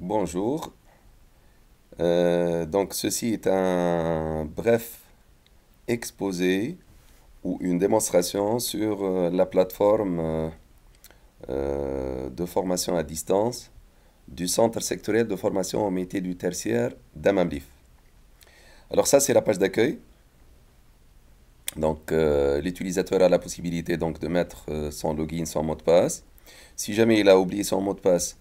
Bonjour. Donc ceci est un bref exposé ou une démonstration sur la plateforme de formation à distance du Centre sectoriel de formation au métier du tertiaire d'Amamlif. Alors ça c'est la page d'accueil. Donc l'utilisateur a la possibilité donc de mettre son login, son mot de passe. Si jamais il a oublié son mot de passe,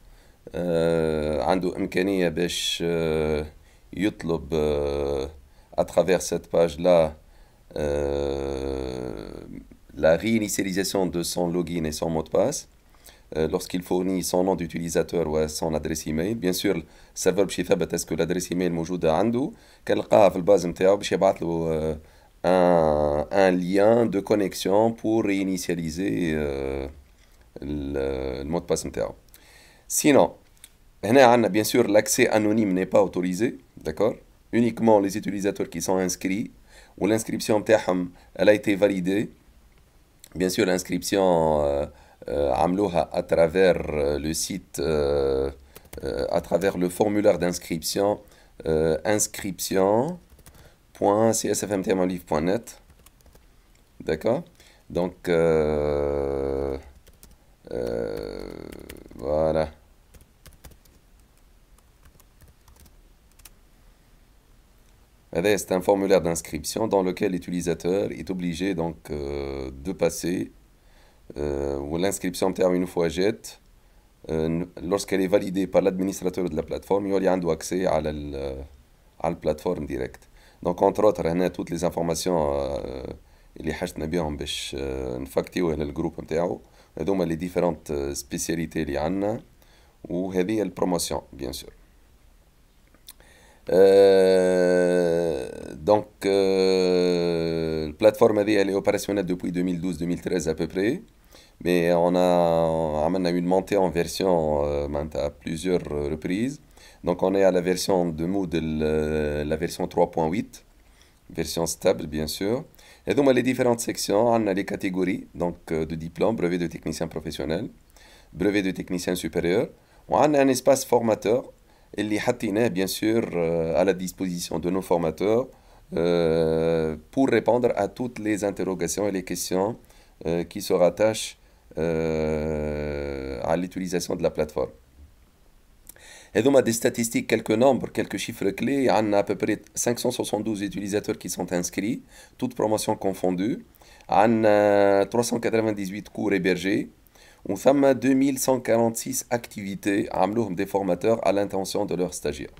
عنده إمكانية باش يطلب à travers cette page-là la réinitialisation de son login et son mot de passe lorsqu'il fournit son nom d'utilisateur ou son adresse email. Bien sûr السيرفر باش يثبت اسكو l'adresse email موجودة عنده كنلقاها في الباز نتاعو باش يبعث له un lien de connexion pour réinitialiser le mot de passe نتاعو. Sinon, bien sûr, l'accès anonyme n'est pas autorisé, d'accord? Uniquement les utilisateurs qui sont inscrits ou l'inscription بتاعهم, elle a été validée. Bien sûr, l'inscription عملوها à travers le site, à travers le formulaire d'inscription inscription.csfmtmlivre.net, d'accord? Donc, voilà. C'est un formulaire d'inscription dans lequel l'utilisateur est obligé donc de passer où l'inscription termine une fois jette lorsqu'elle est validée par l'administrateur de la plateforme il y a accès à la plateforme directe. Donc entre autres هنا toutes les informations اللي حاجتنا بهم باش نفكتيو على الجروب نتاعو هذوما les différentes spécialités اللي عندنا وهذه البروموسيون bien sûr. Donc, la plateforme elle est opérationnelle depuis 2012-2013 à peu près, mais on a une montée en version à plusieurs reprises. Donc, on est à la version de Moodle, la version 3.8, version stable bien sûr. Et donc, les différentes sections, on a les catégories donc, de diplôme, brevet de technicien professionnel, brevet de technicien supérieur. On a un espace formateur. اللي حطيناه bien sûr à la disposition de nos formateurs pour répondre à toutes les interrogations et les questions qui se rattachent à l'utilisation de la plateforme. Et donc, des statistiques, quelques nombres, quelques chiffres clés. On a à peu près 572 utilisateurs qui sont inscrits, toutes promotions confondues. On a 398 cours hébergés. On a 2146 activités à des formateurs à l'intention de leurs stagiaires.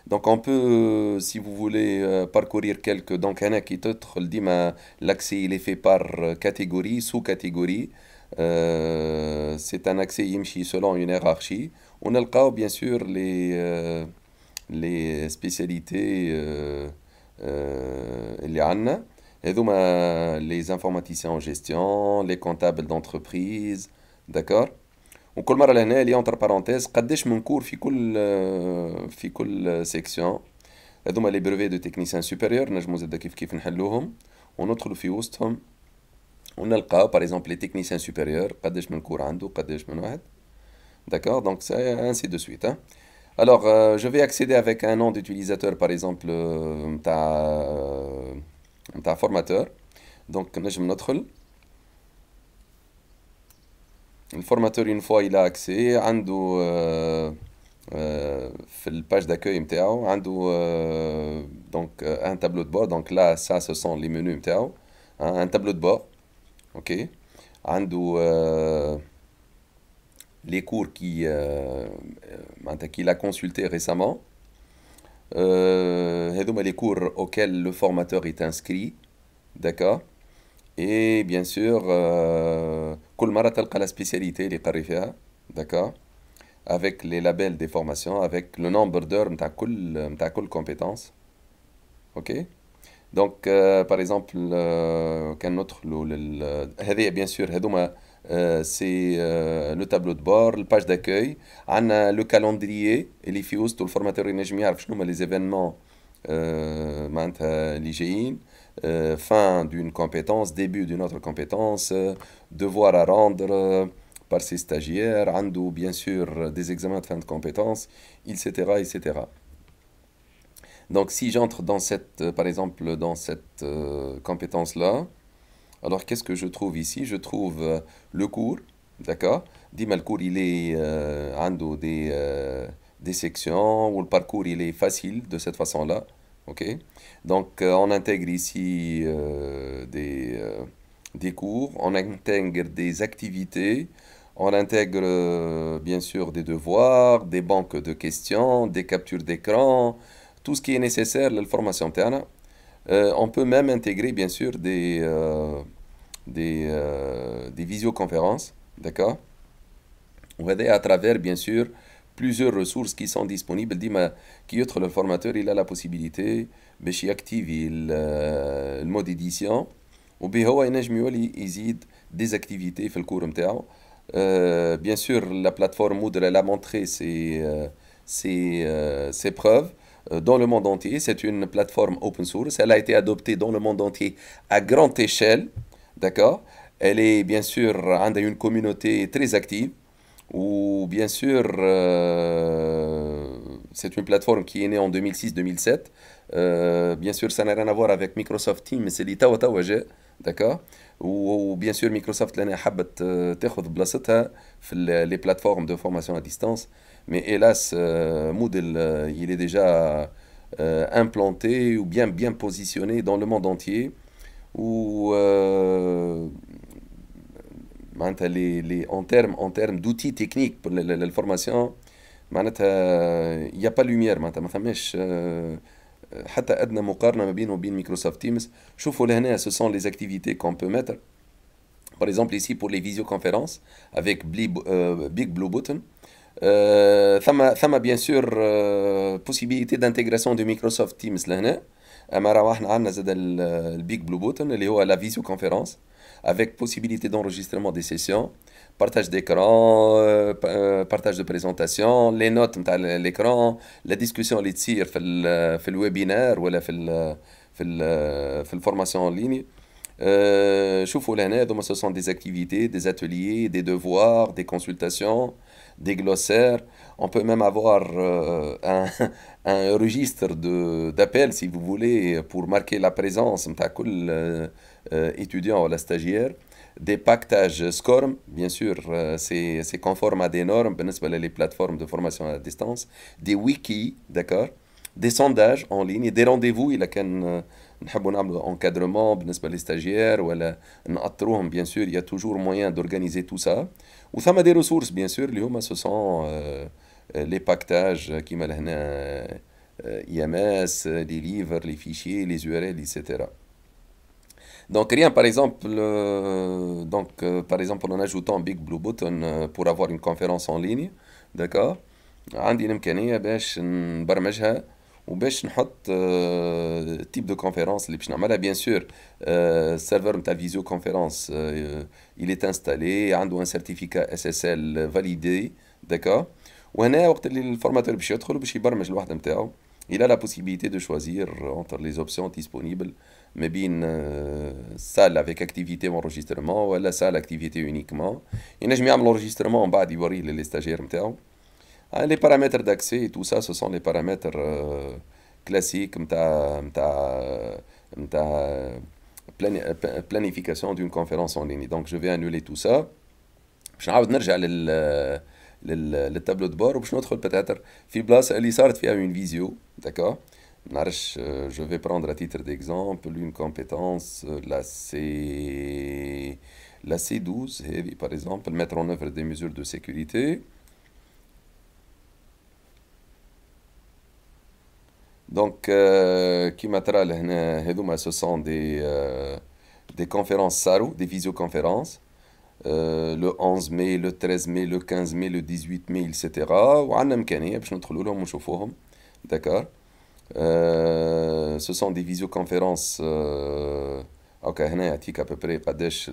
Donc on peut, si vous voulez, parcourir quelques... Donc il y en a qui d'autres, l'accès il est fait par catégorie, sous-catégorie. C'est un accès يمشي selon une hiérarchie. On a bien sûr les spécialités اللي عندنا. هذوما les informaticiens en gestion, les comptables d'entreprise, d'accord. وكل مرة لهنا اللي entre parenthèses قداش من كور في كل سيكسيون. هذوما لي بريفي دو تكنيسيان سوبيريور نجمو زادا كيف نحلوهم وندخلوا في وسطهم ونلقاو par exemple les techniciens supérieurs قداش من كور عنده قداش من واحد. D'accord, donc c'est ainsi de suite, hein. Alors, je vais accéder avec un nom d'utilisateur, par exemple, un formateur. Donc, نجم ندخل. Le formateur, une fois il a accès, عنده في الباج d'accueil نتاعو عنده donc un tableau de bord. Donc là, ça, ce sont les menus نتاعو, hein, un tableau de bord. OK. عنده les cours qu'il a consultés récemment. هذوما les cours auxquels le formateur est inscrit, d'accord. Et bien sûr كل مرة تلقى la spécialité اللي قري فيها, d'accord, avec les labels des formations, avec le nombre d'heures نتاع كل compétence. OK. Donc par exemple كان ندخلوا هذه bien sûr هذوما c'est le tableau de bord, le page d'accueil. On a le calendrier اللي في وسط الفورماتور ينجم يعرف شنو هما les événements معناتها اللي جايين, fin d'une compétence, début d'une autre compétence, devoir à rendre, par ses stagiaires, عنده bien sûr des examens de fin de compétences, etc., etc. Donc si j'entre dans cette, par exemple, dans cette compétence-là, alors qu'est-ce que je trouve ici? Je trouve le cours, d'accord? Dis-moi le cours, il est عنده des sections, où le parcours il est facile de cette façon-là, ok? Donc on intègre ici des cours, on intègre des activités, on intègre bien sûr des devoirs, des banques de questions, des captures d'écran, tout ce qui est nécessaire à la formation interne. On peut même intégrer bien sûr des visioconférences, d'accord? وهذا à travers bien sûr plusieurs ressources qui sont disponibles ديما كي يدخل الفورماتور il a la possibilité باش يكتيفي المود édition وبه هو ينجم يولي يزيد des activités في الكور نتاعو. Bien sûr la plateforme Moodle elle a montré ses preuves dans le monde entier. C'est une plateforme open source. Elle a été adoptée dans le monde entier à grande échelle. D'accord? Elle est bien sûr une communauté très active. Ou bien sûr, c'est une plateforme qui est née en 2006-2007. Bien sûr, ça n'a rien à voir avec Microsoft Teams, mais c'est l'ITA جاء. D'accord? وبيان سور مايكروسوفت لنا حبت تاخذ بلاصتها في les plateformes de formation à distance. Mais hélas, Moodle, il est déjà implanté ou bien positionné dans le monde entier. Ou معناتها en termes d'outils techniques pour la formation معناتها il y a pas lumière معناتها ما فماش حتى ادنى مقارنه ما بينه وبين مايكروسوفت تيمز. شوفوا لهنا ce sont les activités qu'on peut mettre par exemple ici pour les visioconférences avec Big Blue Button. ثم bien sûr possibilité d'intégration de Microsoft Teams لهنا. اما راهو احنا عندنا زاد البيج بلو بوتن اللي هو لا فيزيو كونفérence avec possibilité d'enregistrement des sessions, partage d'écran, partage de présentation, les notes نتاع l'écran, la discussion اللي تصير في الويبينار ولا في الفورماسيون en ligne. شوفوا لهنا هذوما ce sont des activités, des ateliers, des devoirs, des consultations, des glossaires. On peut même avoir un registre d'appels si vous voulez pour marquer la présence نتاع كل étudiant ou la stagiaire. Des packages SCORM, bien sûr, c'est conforme à des normes بالنسبة les plateformes de formation à distance. Des wikis, d'accord? Des sondages en ligne, des rendez-vous إلا كان نحبوا نعملوا encadrement بالنسبة les stagiaires ولا نأطروهم bien sûr, il y a toujours moyen d'organiser tout ça. وثما des ressources bien sûr اللي هما ce sont les packages كيما لهنا IMS, les livres, les fichiers, les URL, etc. Donc rien par exemple, par exemple en ajoutant Big Blue Button pour avoir une conférence en ligne, d'accord? عندي الإمكانية باش نبرمجها وباش نحط type de conférence اللي باش نعملها. Bien sûr السيرفر نتاع الفيزيو كونفérence il est installé, عنده un certificat SSL validé, d'accord? وهنا وقت اللي الفورماتور باش يدخل باش يبرمج الوحدة نتاعو. Il a la possibilité de choisir entre les options disponibles, mais bien salle avec activité enregistrement ou la salle activité uniquement. Il y a l'enregistrement en bas d'Ivory, les stagiaires. Les paramètres d'accès et tout ça, ce sont les paramètres classiques de planification d'une conférence en ligne. Donc je vais annuler tout ça. Je vais نرجع للتابلو دو بور وباش ندخل peut-être في بلاصه اللي صارت فيها une visio, d'accord? نعرفش je vais prendre à titre d'exemple une compétence la C12 هذه par exemple, mettre en œuvre des mesures de sécurité. Donc كيما ترى لهنا هذوما ce sont des conférences SARU, des visioconférences. Le 11 mai, le 13 mai, le 15 mai, le 18 mai, etc. وعندنا إمكانية باش ندخلوا لهم ونشوفوهم. D'accord? Ce sont des visioconférences. اوكي هنا يعطيك à peu près قداش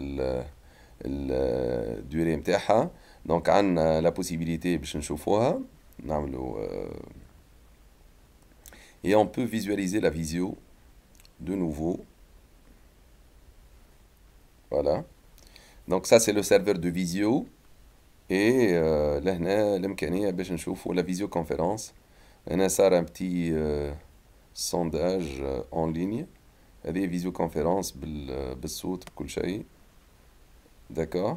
الدوري نتاعها. Donc عندنا la possibilité باش نشوفوها نعملوا et on peut visualiser la visio de nouveau. Voilà. Donc ça c'est le serveur de visio. اي لهنا الامكانيه باش نشوفوا لا فيزيو كونفيرنس. هنا صار ان بتي سونداج اون ليني. هذه فيزيو كونفيرنس بالصوت بكل شيء. داكور.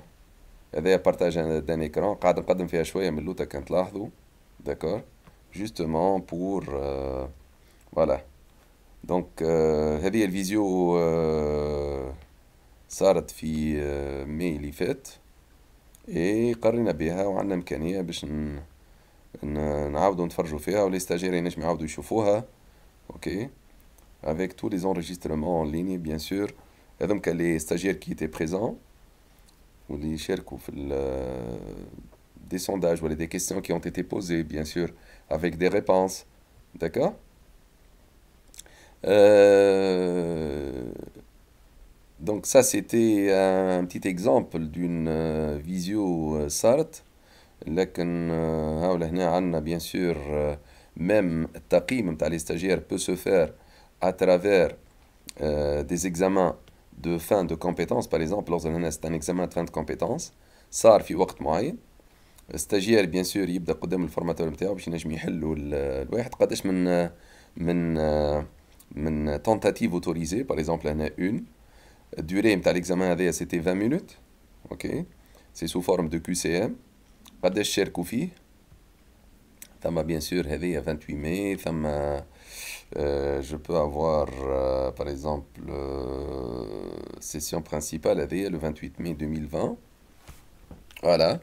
هذايا بارتاج دان ايكران قاعد نقدم فيها شويه من اللوتا كان تلاحظوا. داكور. جوستومون بور فوالا. دونك هذه الفيديو صارت في ماي اللي فات. اي قرينا بها وعندنا امكانيه باش نعاودوا نتفرجوا فيها ولي ستاجير ينجم يعاودوا يشوفوها. اوكي. avec tous les enregistrements en ligne bien sûr. هذوما les stagiaires qui étaient présents واللي يشاركوا في des sondages ou des questions qui ont été posées bien sûr avec des réponses. D'accord. Donc ça c'était un petit exemple d'une visio SART. لكن هاولا هنا عندنا bien sûr même التقييم نتاع les stagiaires peut se faire à travers des examens de fin de compétences. Par exemple لوز هنا c'est un examen de fin de compétences صار في وقت معين. stagiaire bien sûr يبدا قدام الفورماتور نتاعو باش ينجم يحلوا الواحد قداش من tentative autorisée. Par exemple هنا une durée نتاع l'examen هذايا c'était 20 minutes. ok. c'est sous forme de QCM. قداش شاركوا فيه ثم bien sûr هذايا 28 mai. ثم je peux avoir par exemple session principale هذايا le 28 mai 2020. voilà.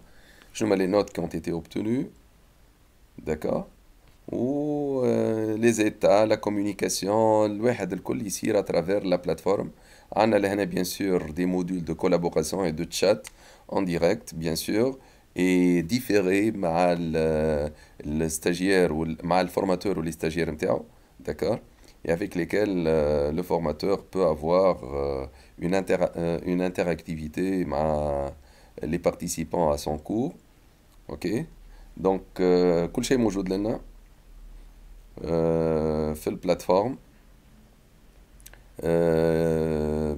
Je mets les notes qui ont été obtenues. D'accord. Ou les états, la communication, الواحد الكل يصير à travers la plateforme. عندنا لهنا bien sûr des modules de collaboration et de chat en direct bien sûr et différé مع le stagiaire ou مع le formateur ou les stagiaires نتاعو. D'accord. Et avec lesquels le formateur peut avoir une interactivité مع les participants à son cours. ok. donc كل شيء موجود لنا في البلاتفورم.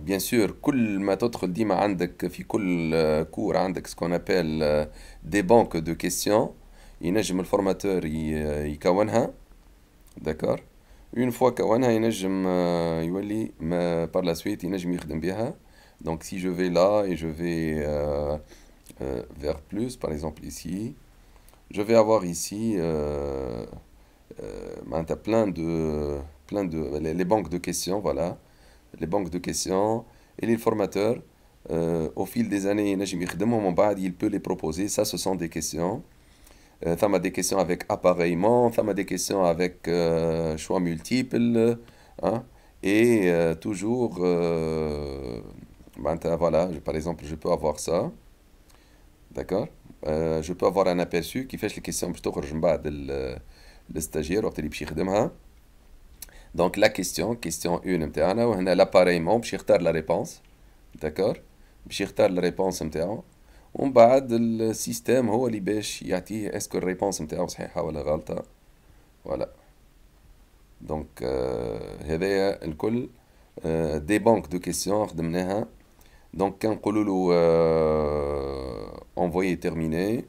bien sûr كل ما تدخل ديما عندك في كل كور عندك سكون ابل دي بانك دو كيستيون ينجم الفورماتور يكونها. داكور. اون فوا كونها ينجم يولي بار لا سويت ينجم يخدم بها. donc si je vais là et je vais vers plus par exemple ici je vais avoir ici les banques de questions. voilà. les banques de questions et les formateurs au fil des années ينجم يخدمهم ومن بعد il peut les proposer. ça ce sont des questions. ثم des questions avec appareillement. ثم des questions avec choix multiples hein. et toujours voilà. par exemple je peux avoir ça. d'accord. je peux avoir un aperçu كيفاش الكيستيون باش تخرج من بعد الستاجير وقت اللي باش يخدمها. donc la question 1 نتاعنا وهنا l'appareillement باش يختار la réponse. d'accord. باش يختار la réponse نتاعو ومن بعد السيستم هو اللي باش يعطيه اسكو الريبونس نتاعو صحيحة ولا غلطة. voilà. donc هذايا الكل دي بانك دو كيستيون خدمناها. donc كنقولوا له envoyer terminé.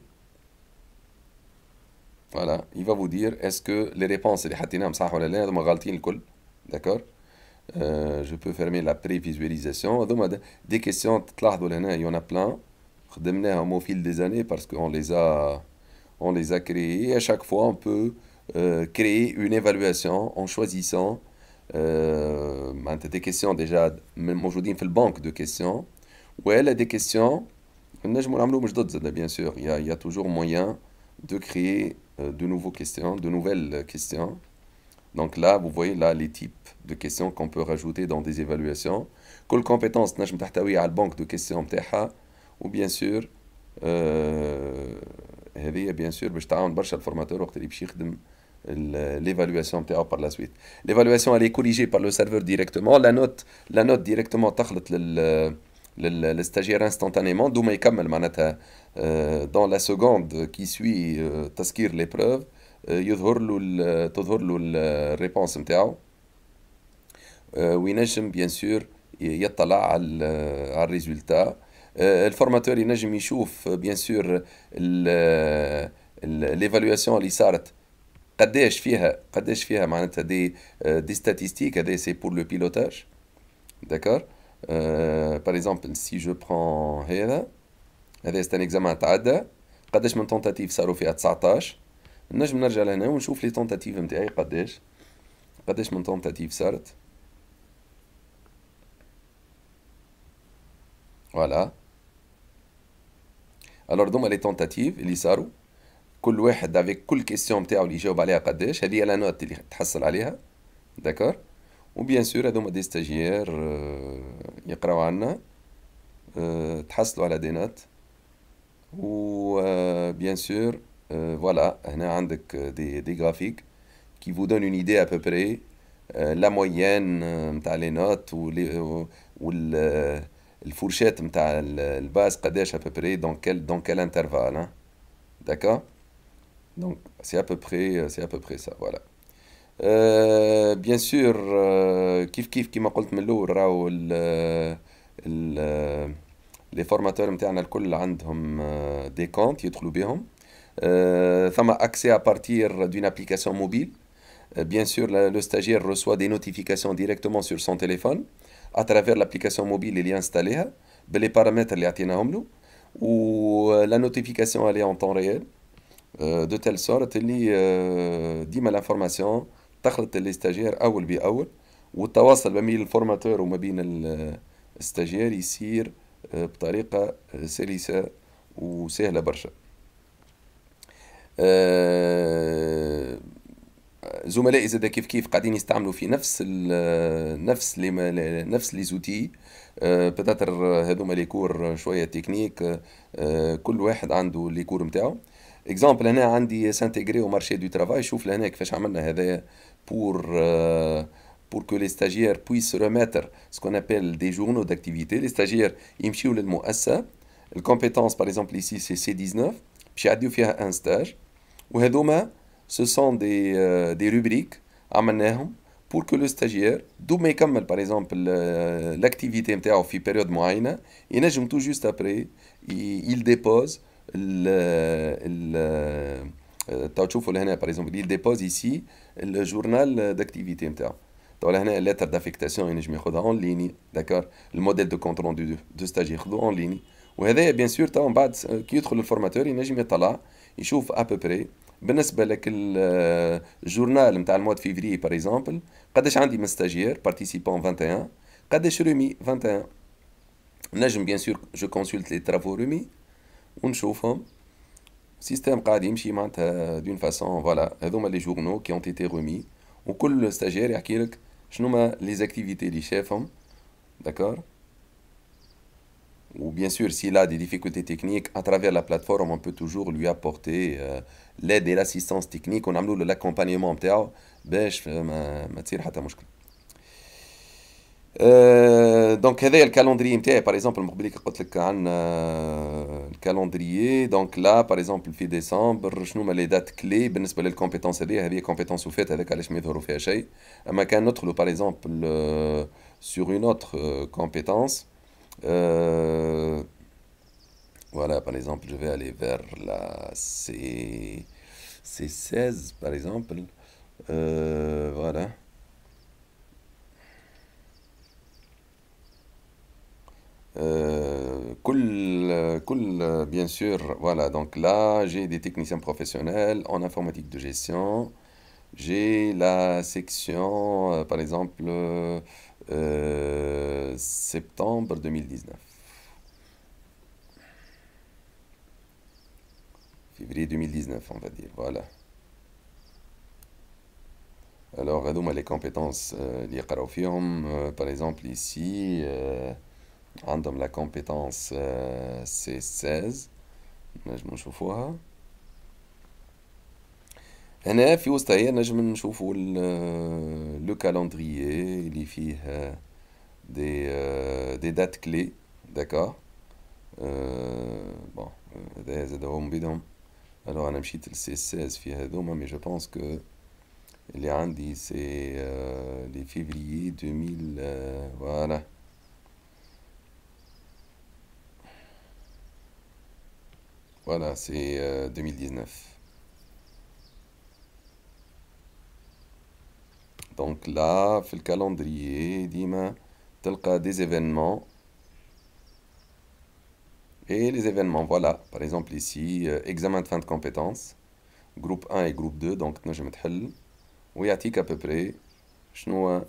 voilà. il va vous dire est-ce que les réponses اللي حطيناهم صح ولا لا. هذوما غالطين الكل. d'accord. je peux fermer la prévisualisation. هذوما des questions تلاحظوا لهنا il y en a plein خدمناهم au fil des années parce qu'on les a créés. Et à chaque fois on peut créer une évaluation en choisissant des questions déjà موجودين في البنك de questions ولا des questions نجمو نعملو مش ضد زاد bien sûr. il y a toujours moyen de créer de nouveaux questions, de nouvelles questions. donc là vous voyez là les types de questions qu'on peut rajouter dans des évaluations. كل compétence تنجم تحتوي على البنك de questions نتاعها. و bien sûr هذه bien sûr باش تعاون برشا الفورماتور وقت اللي باش يخدم l'évaluation نتاعو par la suite. l'évaluation elle est corrigée par le serveur directement. la note directement تخلط le stagiaire instantanément d'où ما يكمل معناتها dans la seconde qui suit تسكير l'épreuve تظهر له الريبونس نتاعو وينجم bien sûr يطلع على الريزولتا. الفورماتور ينجم يشوف بيان سور ليفالواسيون اللي صارت، قداش فيها معناتها دي statistiques. هذا سي بور لو بيلوتاج. داكور. par exemple si je prends هذا c'est un examen تعدى، قداش من تونتاتيف صاروا فيها 19. نجم نرجع لهنا ونشوف لي تونتاتيف نتاعي قداش من تونتاتيف صارت. فوالا. الوغ دوما لي تونتاتيف اللي صاروا، كل واحد افيك كل كيستيون نتاعو اللي يجاوب عليها قداش، هذه لا نوت اللي تحصل عليها. داكور. وبيان سور هذوما دي ستاجيير يقراو عنا، تحصلوا على دي نوت. و بيان سور voilà, هنا عندك des graphiques qui vous donnent une idée à peu près la moyenne نتاع les notes الفورشات نتاع الباس قداش à peu près dans quel intervalle, hein. D'accord? Donc c'est à peu près ça, voilà. Bien sûr كيف كيما قلت من الأول راهو les formateurs نتاعنا الكل عندهم des comptes يدخلوا بهم. ثم accès à partir d'une application mobile. Bien sûr, le stagiaire reçoit des notifications directement sur son téléphone à travers l'application mobile اللي installée بلي paramètres اللي عطيناهم له. و la notification elle est en temps réel de telle sorte اللي ديما l'information تخلط لي stagiaire أول بأول، والتواصل ما بين الفورماتور وما بين الستاجير يصير بطريقة سلسة وسهلة برشا. زملائي زادا كيف قاعدين يستعملوا في نفس لي زوتي. بتاتر هذوما لي كور شويه تكنيك، كل واحد عنده لي كور نتاعو. اكزامبل هنا عندي سانتيغري او مارشي دو ترافاي. شوف لهنا كيفاش عملنا هذايا pour que les stagiaires puissent remettre ce qu'on appelle des journaux d'activité. Les stagiaires يمشيو للمؤسسة. الكومبيتونس par exemple ici c'est C19 باش يعديو فيها ان ستاج، وهذوما ce sont des rubriques عملناهم pour que le stagiaire دوما يكمل par exemple l'activité نتاعو في période معينة، ينجم tout juste après il dépose تو تشوفوا لهنا par exemple il dépose ici le journal d'activité نتاعو. تو لهنا lettre d'affectation ينجم ياخذها اون ليني. داكور. الموديل دو كونت روندو دو ستاج ياخذوه اون ليني. وهذايا بيان سور تو من بعد كي يدخل الفورماتور ينجم يطلع يشوف ابوبري بالنسبه لك الجورنال نتاع المواد فيفري باغ اكزومبل قداش عندي من ستاجير بارتيسيبون 21، قداش رومي 21. نجم بيان سور جو كونسولت لي ترافو رومي ونشوفهم. سيستم قاعد يمشي معناتها دون فاسون. فوالا هذوما لي جورنو كي اون تيتي رومي، وكل ستاجير يحكي لك شنو ما لي زاكتيفيتي اللي شافهم. داكور. Ou bien sûr, s'il a des difficultés techniques, à travers la plateforme, on peut toujours lui apporter l'aide et l'assistance technique. On a l'accompagnement نتاعو باش ما تصير حتى مشكل. دونك هذايا الكالندري نتاعي باغ اكزومبل من قبل قلت لك عن الكالندري. دونك لا باغ اكزومبل في ديسمبر شنو هما لي دات كلي بالنسبه للكومبيتونس هذه كومبيتونس وفات هذاك علاش ما يظهروا فيها شيء. اما كان ندخلوا باغ اكزومبل sur une autre compétence. Voilà, par exemple, je vais aller vers la C16, par exemple. Voilà. Bien sûr, voilà. Donc là, j'ai des techniciens professionnels en informatique de gestion. J'ai la section, par exemple, septembre 2019. Février 2019, on va dire, voilà. Alors, هذوما les compétences اللي يقراو فيهم. Par exemple, ici, عندهم la compétence C16 نجم نشوفوها. هنا في وسطها هي نجم نشوفوا لو كالندريي اللي فيه دي دات كلي. داكور. بون هذا زاد هم بيدهم. الوغ انا مشيت للسي 16 في هذوما، مي جو بونس كو اللي عندي سي لي فيفريي 2000. فوالا. Voilà, c'est 2019. Donc là, في le calendrier, ديما تلقى des événements. Et les événements, voilà. Par exemple ici, examen de fin de compétences, groupe 1 et groupe 2, donc تنجم تحل ويعطيك à peu près شنو هو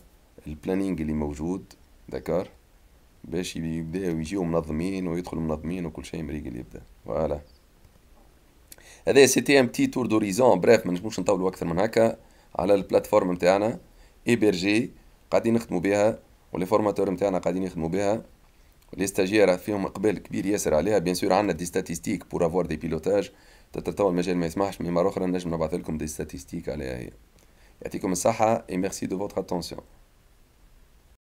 البلانينج اللي موجود. داكار باش يبداو يجيو منظمين ويدخلوا منظمين وكل شيء مريقل يبدا. فوالا، هذا سيتي ان بتي تور دوريزون. بريف ما نجموش نطولوا اكثر من هكا على البلاتفورم نتاعنا ايبرجي، قاعدين نخدموا بها، ولي فورماتور نتاعنا قاعدين يخدموا بها، لي ستاجير فيهم اقبال كبير ياسر عليها. بيان سور عندنا دي ستاتيستيك بور افوار دي بيلوتاج، توا المجال ما يسمحش، مي مرة اخرى نجم نبعث لكم دي ستاتيستيك عليها هي. يعطيكم الصحة et merci de votre attention.